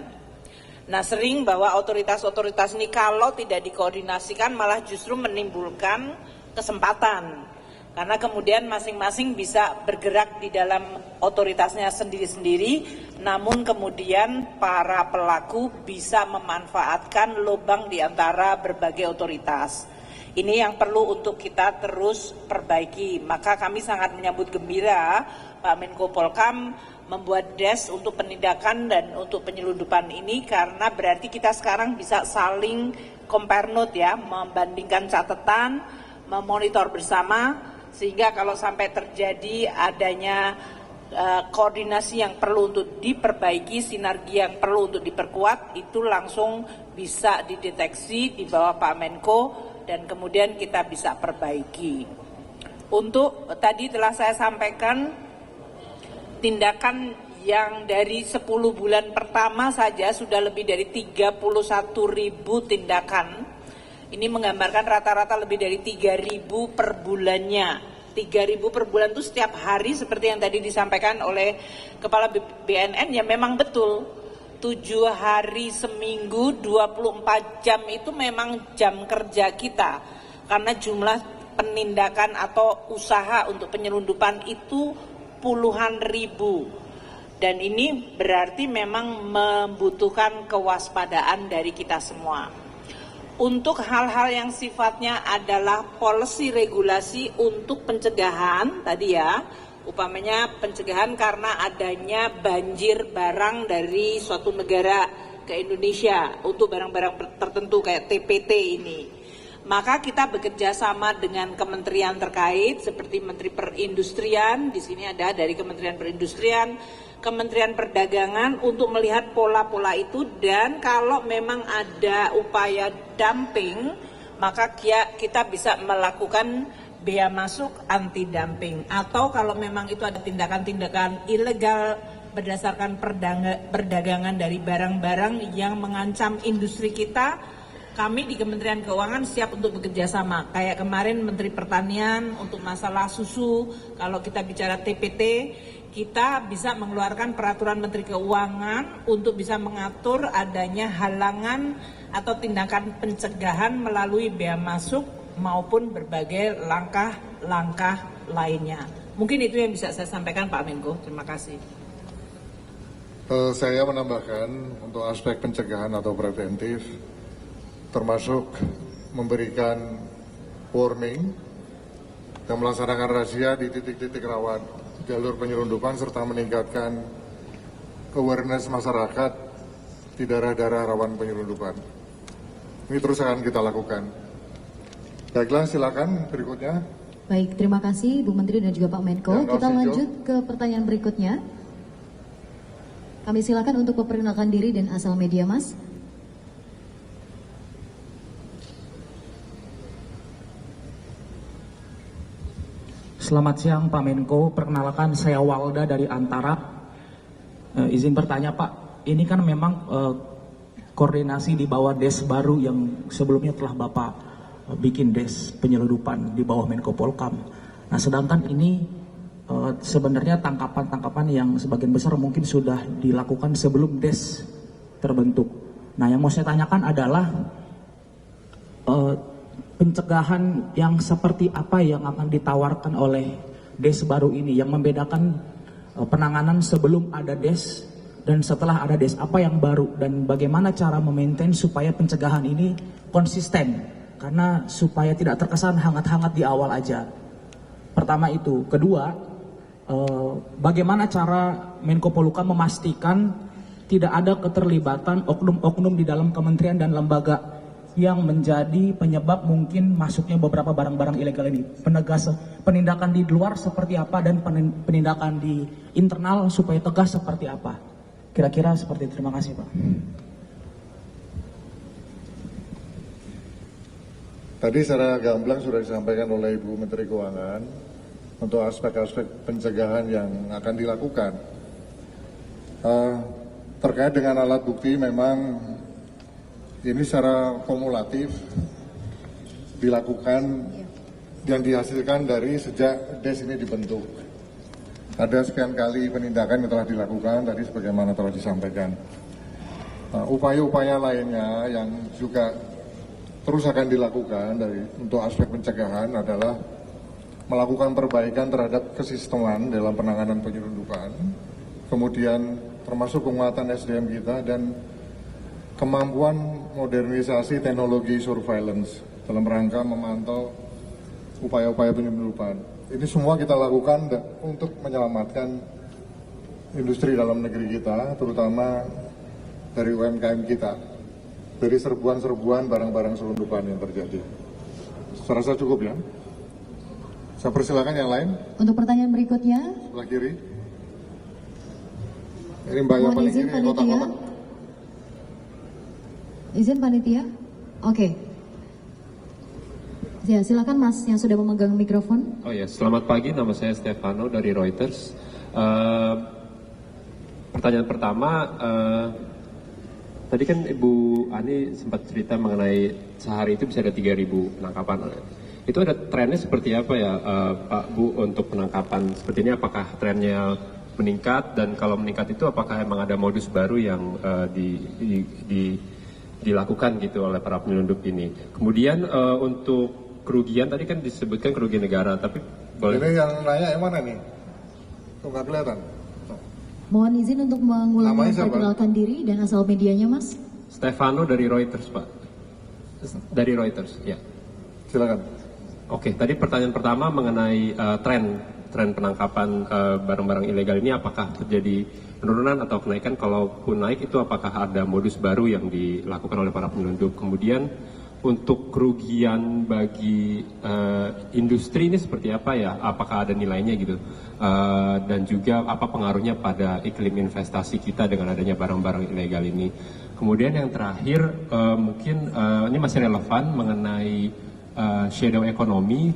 Nah, sering bahwa otoritas-otoritas ini kalau tidak dikoordinasikan malah justru menimbulkan kesempatan. Karena kemudian masing-masing bisa bergerak di dalam otoritasnya sendiri-sendiri, namun kemudian para pelaku bisa memanfaatkan lubang di antara berbagai otoritas. Ini yang perlu untuk kita terus perbaiki. Maka kami sangat menyambut gembira Pak Menko Polhukam membuat Des untuk penindakan dan untuk penyelundupan ini, karena berarti kita sekarang bisa saling compare note ya, membandingkan catatan, memonitor bersama, sehingga kalau sampai terjadi adanya koordinasi yang perlu untuk diperbaiki, sinergi yang perlu untuk diperkuat, itu langsung bisa dideteksi di bawah Pak Menko dan kemudian kita bisa perbaiki. Untuk tadi telah saya sampaikan, tindakan yang dari 10 bulan pertama saja sudah lebih dari 31.000 tindakan. Ini menggambarkan rata-rata lebih dari 3.000 per bulannya. 3.000 per bulan itu setiap hari seperti yang tadi disampaikan oleh Kepala BNN, ya memang betul. 7 hari seminggu, 24 jam itu memang jam kerja kita. Karena jumlah penindakan atau usaha untuk penyelundupan itu puluhan ribu. Dan ini berarti memang membutuhkan kewaspadaan dari kita semua. Untuk hal-hal yang sifatnya adalah policy regulasi untuk pencegahan tadi ya, upamanya pencegahan karena adanya banjir barang dari suatu negara ke Indonesia untuk barang-barang tertentu kayak TPT ini. Maka kita bekerja sama dengan kementerian terkait seperti Menteri Perindustrian, di sini ada dari Kementerian Perindustrian, Kementerian Perdagangan untuk melihat pola-pola itu, dan kalau memang ada upaya dumping, maka kita bisa melakukan bea masuk anti dumping, atau kalau memang itu ada tindakan-tindakan ilegal berdasarkan perdagangan dari barang-barang yang mengancam industri kita, kami di Kementerian Keuangan siap untuk bekerja sama. Kayak kemarin Menteri Pertanian untuk masalah susu, kalau kita bicara TPT, kita bisa mengeluarkan peraturan Menteri Keuangan untuk bisa mengatur adanya halangan atau tindakan pencegahan melalui bea masuk maupun berbagai langkah-langkah lainnya. Mungkin itu yang bisa saya sampaikan Pak Menko. Terima kasih. Saya menambahkan untuk aspek pencegahan atau preventif, termasuk memberikan warning dan melaksanakan razia di titik-titik rawan jalur penyelundupan serta meningkatkan awareness masyarakat di daerah-daerah rawan penyelundupan. Ini terus akan kita lakukan. Baiklah, silakan berikutnya. Baik, terima kasih Bu Menteri dan juga Pak Menko. Kita lanjut ke pertanyaan berikutnya. Kami silakan untuk memperkenalkan diri dan asal media, Mas. Selamat siang Pak Menko, perkenalkan saya Walda dari Antara. Izin bertanya Pak, ini kan memang koordinasi di bawah DES baru yang sebelumnya telah Bapak bikin DES penyelundupan di bawah Menko Polkam. Nah sedangkan ini sebenarnya tangkapan-tangkapan yang sebagian besar mungkin sudah dilakukan sebelum DES terbentuk. Nah yang mau saya tanyakan adalah pencegahan yang seperti apa yang akan ditawarkan oleh DES baru ini yang membedakan penanganan sebelum ada DES dan setelah ada DES, apa yang baru dan bagaimana cara memaintain supaya pencegahan ini konsisten, karena supaya tidak terkesan hangat-hangat di awal aja. Pertama itu. Kedua, bagaimana cara Menko Polhukam memastikan tidak ada keterlibatan oknum-oknum di dalam kementerian dan lembaga yang menjadi penyebab mungkin masuknya beberapa barang-barang ilegal ini. Penindakan di luar seperti apa dan penindakan di internal supaya tegas seperti apa. Kira-kira seperti itu. Terima kasih Pak. Tadi secara gamblang sudah disampaikan oleh Ibu Menteri Keuangan untuk aspek-aspek pencegahan yang akan dilakukan. Terkait dengan alat bukti memang ini secara kumulatif dilakukan yang dihasilkan dari sejak DES ini dibentuk. Ada sekian kali penindakan yang telah dilakukan tadi sebagaimana telah disampaikan. Upaya-upaya lainnya yang juga terus akan dilakukan untuk aspek pencegahan adalah melakukan perbaikan terhadap kesisteman dalam penanganan penyelundupan, kemudian termasuk penguatan SDM kita dan kemampuan modernisasi teknologi surveillance dalam rangka memantau upaya-upaya penyelundupan. Ini semua kita lakukan untuk menyelamatkan industri dalam negeri kita, terutama dari UMKM kita, dari serbuan-serbuan barang-barang selundupan yang terjadi. Saya rasa cukup ya. Saya persilakan yang lain. Untuk pertanyaan berikutnya. Sebelah kiri. Ini Mbak yang paling kiri, kotak-kotak. Izin panitia? Oke. Ya, silakan Mas yang sudah memegang mikrofon. Oh ya, selamat pagi. Nama saya Stefano dari Reuters. Pertanyaan pertama, tadi kan Ibu Ani sempat cerita mengenai sehari itu bisa ada 3.000 penangkapan. Itu ada trennya seperti apa ya Pak Bu untuk penangkapan seperti ini? Apakah trennya meningkat, dan kalau meningkat itu apakah memang ada modus baru yang dilakukan gitu oleh para penyelundup ini? Kemudian untuk kerugian tadi kan disebutkan kerugian negara, tapi boleh. Ini yang nanya yang mana nih? Kok nggak kelihatan? Mohon izin untuk mengulangi Namanya siapa? memperkenalkan diri dan asal medianya, Mas. Stefano dari Reuters, Pak. Dari Reuters, ya. Silakan. Oke, tadi pertanyaan pertama mengenai tren penangkapan barang-barang ilegal ini, apakah terjadi penurunan atau kenaikan? Kalaupun naik itu apakah ada modus baru yang dilakukan oleh para penyelundup? Kemudian untuk kerugian bagi industri ini seperti apa ya? Apakah ada nilainya gitu? Dan juga apa pengaruhnya pada iklim investasi kita dengan adanya barang-barang ilegal ini? Kemudian yang terakhir mungkin ini masih relevan mengenai shadow economy.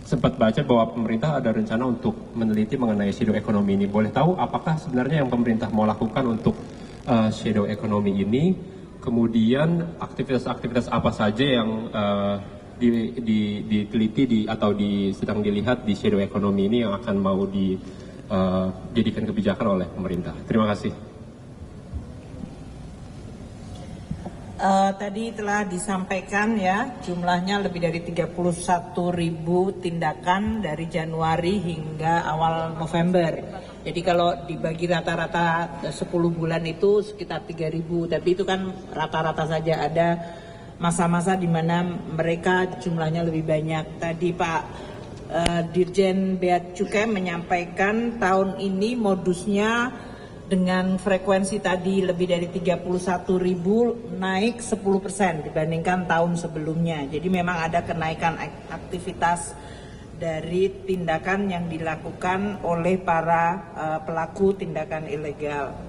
Sempat baca bahwa pemerintah ada rencana untuk meneliti mengenai shadow economy ini. Boleh tahu apakah sebenarnya yang pemerintah mau lakukan untuk shadow economy ini? Kemudian aktivitas-aktivitas apa saja yang diteliti atau sedang dilihat di shadow economy ini yang akan mau dijadikan kebijakan oleh pemerintah? Terima kasih. Tadi telah disampaikan ya, jumlahnya lebih dari 31.000 tindakan dari Januari hingga awal November. Jadi kalau dibagi rata-rata 10 bulan itu sekitar 3.000, tapi itu kan rata-rata saja, ada masa-masa di mana mereka jumlahnya lebih banyak. Tadi Pak Dirjen Bea Cukai menyampaikan tahun ini modusnya dengan frekuensi tadi lebih dari 31.000 naik 10% dibandingkan tahun sebelumnya. Jadi memang ada kenaikan aktivitas dari tindakan yang dilakukan oleh para pelaku tindakan ilegal.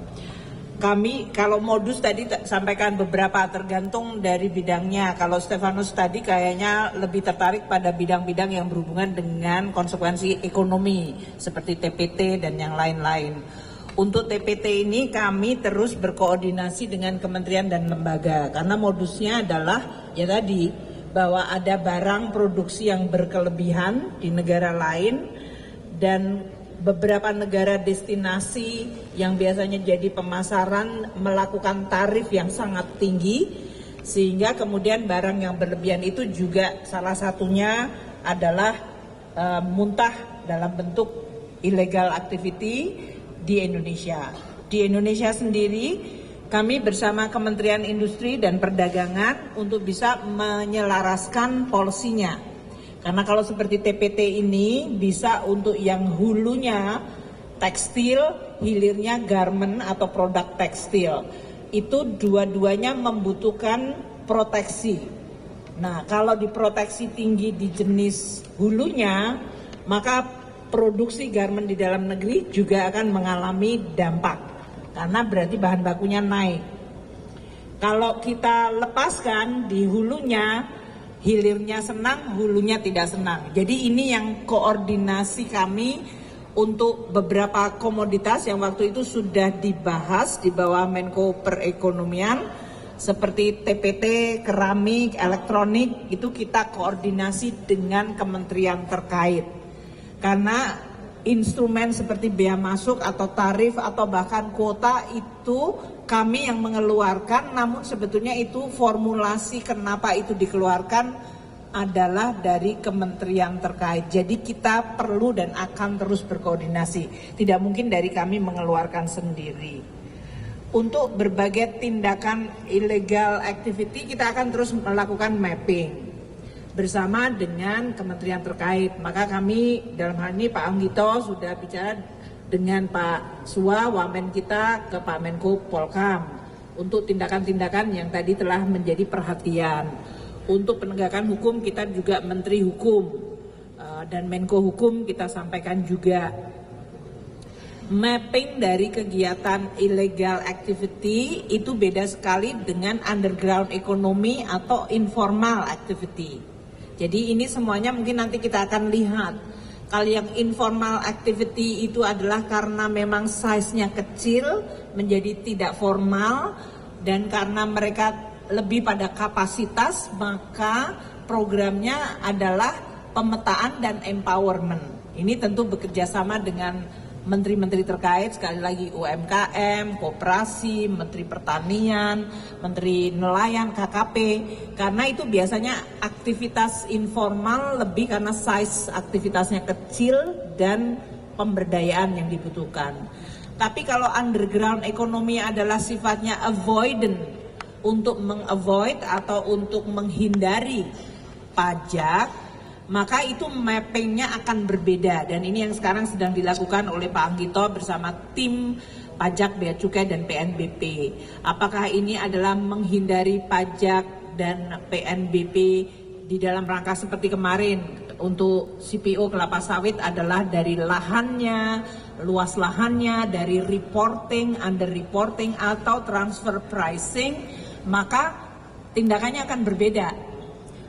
Kami kalau modus tadi sampaikan beberapa tergantung dari bidangnya. Kalau Stefanus tadi kayaknya lebih tertarik pada bidang-bidang yang berhubungan dengan konsekuensi ekonomi seperti TPT dan yang lain-lain. Untuk TPT ini kami terus berkoordinasi dengan kementerian dan lembaga karena modusnya adalah ya tadi bahwa ada barang produksi yang berkelebihan di negara lain dan beberapa negara destinasi yang biasanya jadi pemasaran melakukan tarif yang sangat tinggi sehingga kemudian barang yang berlebihan itu juga salah satunya adalah muntah dalam bentuk illegal activity di Indonesia. Di Indonesia sendiri kami bersama Kementerian Industri dan Perdagangan untuk bisa menyelaraskan polisinya. Karena kalau seperti TPT ini bisa untuk yang hulunya tekstil, hilirnya garment atau produk tekstil. Itu dua-duanya membutuhkan proteksi. Nah, kalau diproteksi tinggi di jenis hulunya, maka produksi garment di dalam negeri juga akan mengalami dampak karena berarti bahan bakunya naik. Kalau kita lepaskan di hulunya, hilirnya senang, hulunya tidak senang. Jadi ini yang koordinasi kami untuk beberapa komoditas yang waktu itu sudah dibahas di bawah Menko Perekonomian seperti TPT, keramik, elektronik, itu kita koordinasi dengan kementerian terkait. Karena instrumen seperti bea masuk atau tarif atau bahkan kuota itu kami yang mengeluarkan, namun sebetulnya itu formulasi kenapa itu dikeluarkan adalah dari kementerian terkait. Jadi kita perlu dan akan terus berkoordinasi. Tidak mungkin dari kami mengeluarkan sendiri. Untuk berbagai tindakan illegal activity kita akan terus melakukan mapping bersama dengan kementerian terkait. Maka kami dalam hal ini Pak Anggito sudah bicara dengan Pak Sua, Wamen kita ke Pak Menko Polkam untuk tindakan-tindakan yang tadi telah menjadi perhatian. Untuk penegakan hukum kita juga Menteri Hukum dan Menko Hukum kita sampaikan juga. Mapping dari kegiatan illegal activity itu beda sekali dengan underground economy atau informal activity. Jadi ini semuanya mungkin nanti kita akan lihat. Kalau yang informal activity itu adalah karena memang size-nya kecil menjadi tidak formal dan karena mereka lebih pada kapasitas, maka programnya adalah pemetaan dan empowerment. Ini tentu bekerja sama dengan menteri-menteri terkait, sekali lagi UMKM, koperasi, menteri pertanian, menteri nelayan, KKP, karena itu biasanya aktivitas informal lebih karena size aktivitasnya kecil dan pemberdayaan yang dibutuhkan. Tapi kalau underground ekonomi adalah sifatnya avoidant, untuk mengavoid atau untuk menghindari pajak, maka itu mappingnya akan berbeda, dan ini yang sekarang sedang dilakukan oleh Pak Anggito bersama tim pajak, bea cukai dan PNBP. Apakah ini adalah menghindari pajak dan PNBP di dalam rangka seperti kemarin untuk CPO kelapa sawit adalah dari lahannya, luas lahannya, dari reporting, under reporting atau transfer pricing, maka tindakannya akan berbeda.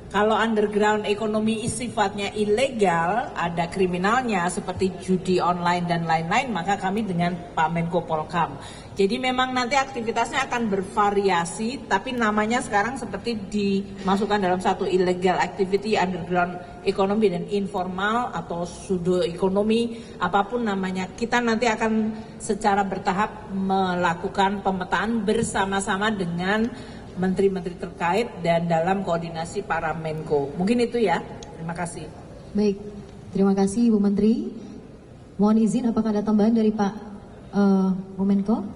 Kalau underground ekonomi sifatnya ilegal, ada kriminalnya seperti judi online dan lain-lain, maka kami dengan Pak Menko Polkam. Jadi memang nanti aktivitasnya akan bervariasi, tapi namanya sekarang seperti dimasukkan dalam satu illegal activity, underground ekonomi dan informal atau pseudo ekonomi, apapun namanya. Kita nanti akan secara bertahap melakukan pemetaan bersama-sama dengan menteri-menteri terkait dan dalam koordinasi para Menko. Mungkin itu ya. Terima kasih. Baik, terima kasih Bu Menteri. Mohon izin, apakah ada tambahan dari Pak Bu Menko?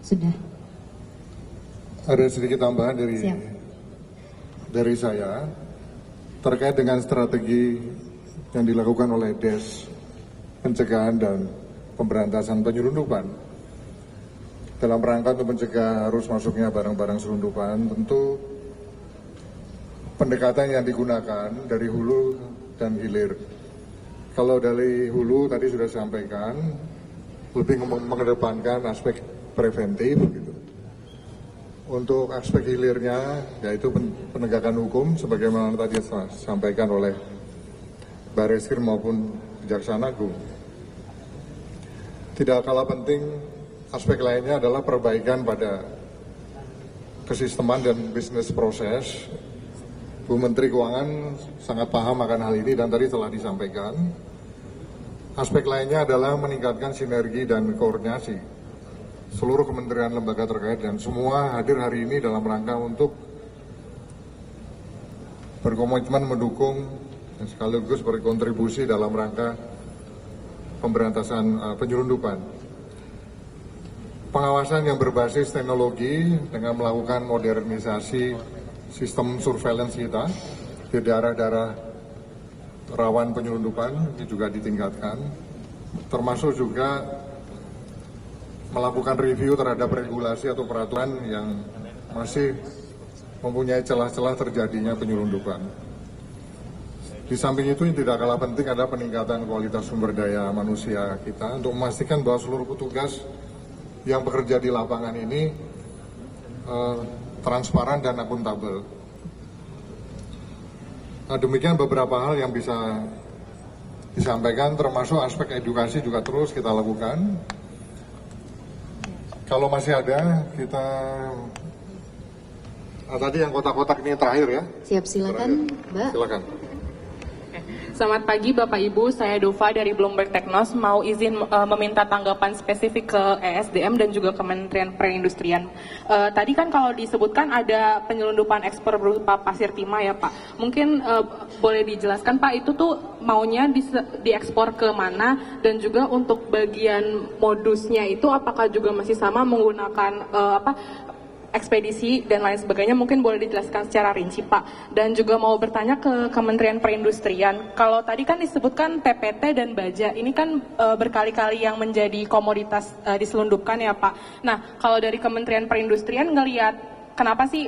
Sudah. Ada sedikit tambahan dari saya terkait dengan strategi yang dilakukan oleh Des Pencegahan dan Pemberantasan Penyelundupan. Dalam rangka untuk mencegah arus masuknya barang-barang selundupan, tentu pendekatan yang digunakan dari hulu dan hilir. Kalau dari hulu tadi sudah disampaikan, lebih mengedepankan aspek preventif gitu. Untuk aspek hilirnya, yaitu penegakan hukum, sebagaimana tadi disampaikan oleh Barreskrim maupun Kejaksaan Agung. Tidak kalah penting, aspek lainnya adalah perbaikan pada kesisteman dan bisnis proses. Bu Menteri Keuangan sangat paham akan hal ini dan tadi telah disampaikan. Aspek lainnya adalah meningkatkan sinergi dan koordinasi seluruh kementerian lembaga terkait dan semua hadir hari ini dalam rangka untuk berkomitmen mendukung dan sekaligus berkontribusi dalam rangka pemberantasan penyelundupan. Pengawasan yang berbasis teknologi dengan melakukan modernisasi sistem surveillance kita di daerah-daerah rawan penyelundupan ini juga ditingkatkan, termasuk juga melakukan review terhadap regulasi atau peraturan yang masih mempunyai celah-celah terjadinya penyelundupan. Di samping itu yang tidak kalah penting adalah peningkatan kualitas sumber daya manusia kita untuk memastikan bahwa seluruh petugas yang bekerja di lapangan ini transparan dan akuntabel. Nah, demikian beberapa hal yang bisa disampaikan, termasuk aspek edukasi juga terus kita lakukan. Kalau masih ada, kita tadi yang kotak-kotak ini terakhir ya. Siap, silakan Mbak. Silakan. Selamat pagi Bapak Ibu, saya Dova dari Bloomberg Technos, mau izin meminta tanggapan spesifik ke ESDM dan juga Kementerian Perindustrian. Tadi kan kalau disebutkan ada penyelundupan ekspor berupa pasir timah ya Pak, mungkin boleh dijelaskan Pak itu tuh maunya diekspor ke mana, dan juga untuk bagian modusnya itu apakah juga masih sama menggunakan ekspedisi dan lain sebagainya, mungkin boleh dijelaskan secara rinci Pak. Dan juga mau bertanya ke Kementerian Perindustrian, kalau tadi kan disebutkan TPT dan baja, ini kan berkali-kali yang menjadi komoditas diselundupkan ya Pak. Nah, kalau dari Kementerian Perindustrian ngelihat kenapa sih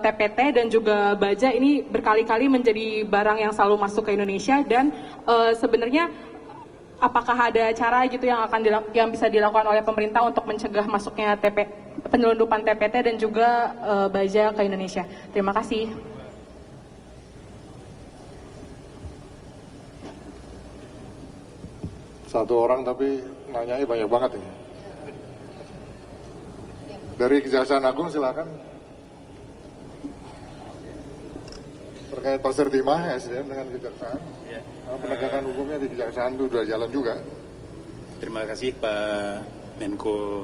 TPT dan juga baja ini berkali-kali menjadi barang yang selalu masuk ke Indonesia, dan sebenarnya apakah ada cara gitu yang bisa dilakukan oleh pemerintah untuk mencegah masuknya penyelundupan TPT dan juga baja ke Indonesia? Terima kasih. Satu orang tapi nanyanya banyak banget ini. Dari Kejaksaan Agung silakan. Terkait pasir timah SDM dengan Kejaksaan. Penegakan hukumnya di Kejaksaan itu sudah jalan juga. Terima kasih Pak Menko.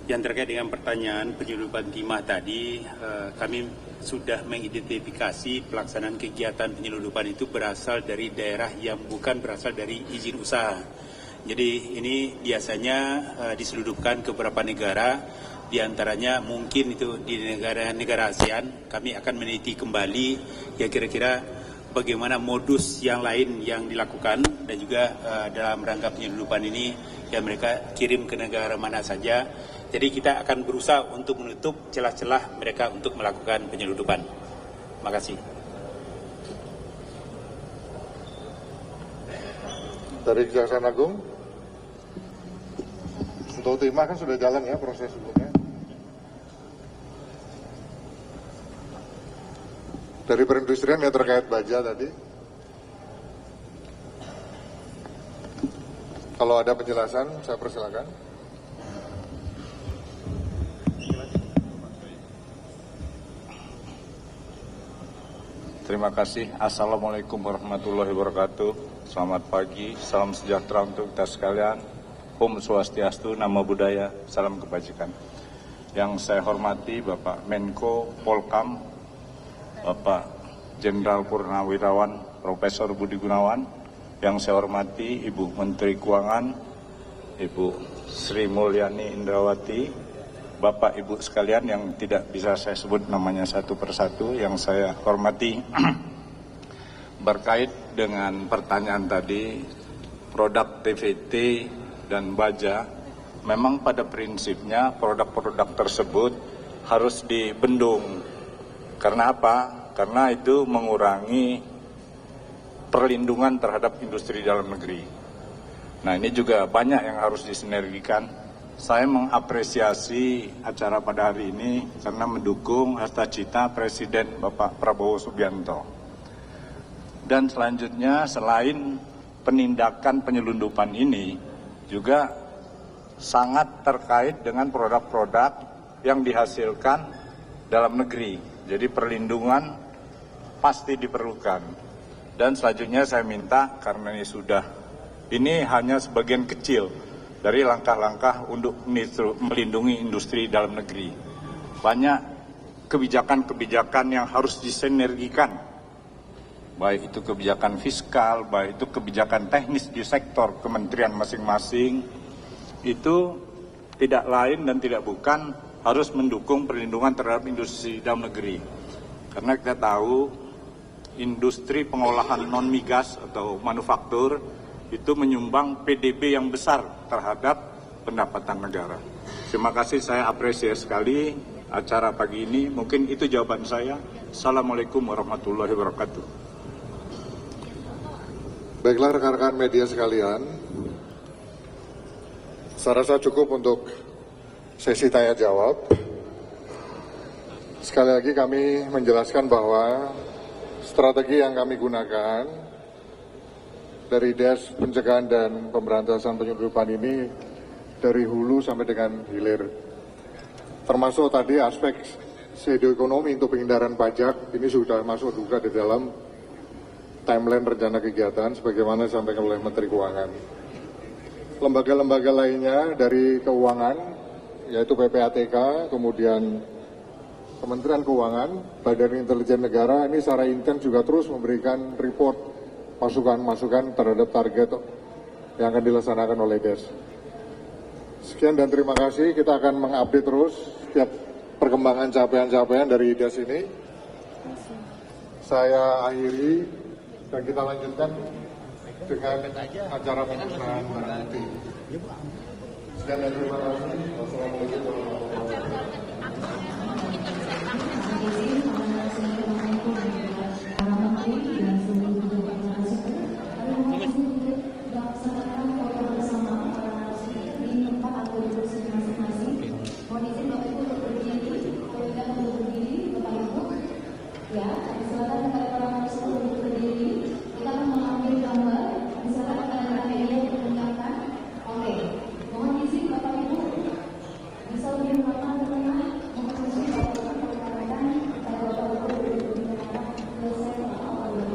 Yang terkait dengan pertanyaan penyeludupan timah tadi, kami sudah mengidentifikasi pelaksanaan kegiatan penyeludupan itu berasal dari daerah yang bukan berasal dari izin usaha. Jadi ini biasanya diseludupkan ke beberapa negara, diantaranya mungkin itu di negara-negara ASEAN. Kami akan meneliti kembali ya kira-kira bagaimana modus yang lain yang dilakukan dan juga dalam rangka penyeludupan ini yang mereka kirim ke negara mana saja. Jadi kita akan berusaha untuk menutup celah-celah mereka untuk melakukan penyeludupan. Terima kasih. Dari Kejaksaan Agung, untuk timah kan sudah jalan ya proses sebelumnya. Dari perindustrian yang terkait baja tadi, kalau ada penjelasan saya persilakan. Terima kasih. Assalamualaikum warahmatullahi wabarakatuh. Selamat pagi, salam sejahtera untuk kita sekalian. Om Swastiastu, Namo Buddhaya, salam kebajikan. Yang saya hormati Bapak Menko Polkam, Bapak Jenderal Purnawirawan Profesor Budi Gunawan. Yang saya hormati Ibu Menteri Keuangan, Ibu Sri Mulyani Indrawati, Bapak Ibu sekalian yang tidak bisa saya sebut namanya satu persatu, yang saya hormati. Berkait dengan pertanyaan tadi, produk TVT dan baja, memang pada prinsipnya produk-produk tersebut harus dibendung. Karena apa? Karena itu mengurangi perlindungan terhadap industri dalam negeri. Nah, ini juga banyak yang harus disinergikan. Saya mengapresiasi acara pada hari ini karena mendukung cita-cita Presiden Bapak Prabowo Subianto. Dan selanjutnya selain penindakan penyelundupan ini juga sangat terkait dengan produk-produk yang dihasilkan dalam negeri. Jadi perlindungan pasti diperlukan. Dan selanjutnya saya minta, karena ini hanya sebagian kecil dari langkah-langkah untuk melindungi industri dalam negeri. Banyak kebijakan-kebijakan yang harus disinergikan, baik itu kebijakan fiskal, baik itu kebijakan teknis di sektor kementerian masing-masing, itu tidak lain dan tidak bukan harus mendukung perlindungan terhadap industri dalam negeri. Karena kita tahu industri pengolahan non-migas atau manufaktur itu menyumbang PDB yang besar terhadap pendapatan negara. Terima kasih, saya apresiasi sekali acara pagi ini. Mungkin itu jawaban saya. Assalamualaikum warahmatullahi wabarakatuh. Baiklah rekan-rekan media sekalian, saya rasa cukup untuk sesi tanya jawab. Sekali lagi kami menjelaskan bahwa strategi yang kami gunakan dari Des Pencegahan dan Pemberantasan Penyelundupan ini dari hulu sampai dengan hilir. Termasuk tadi aspek pseudo-ekonomi untuk penghindaran pajak, ini sudah masuk juga di dalam timeline rencana kegiatan sebagaimana disampaikan oleh Menteri Keuangan. Lembaga-lembaga lainnya dari keuangan, yaitu PPATK, kemudian Kementerian Keuangan, Badan Intelijen Negara, ini secara intens juga terus memberikan report masukan-masukan terhadap target yang akan dilaksanakan oleh DES. Sekian dan terima kasih. Kita akan mengupdate terus setiap perkembangan capaian-capaian dari DES ini. Saya akhiri dan kita lanjutkan dengan acara pengusahaan nanti. Sekian dan terima kasih. Wassalamualaikum warahmatullahi wabarakatuh.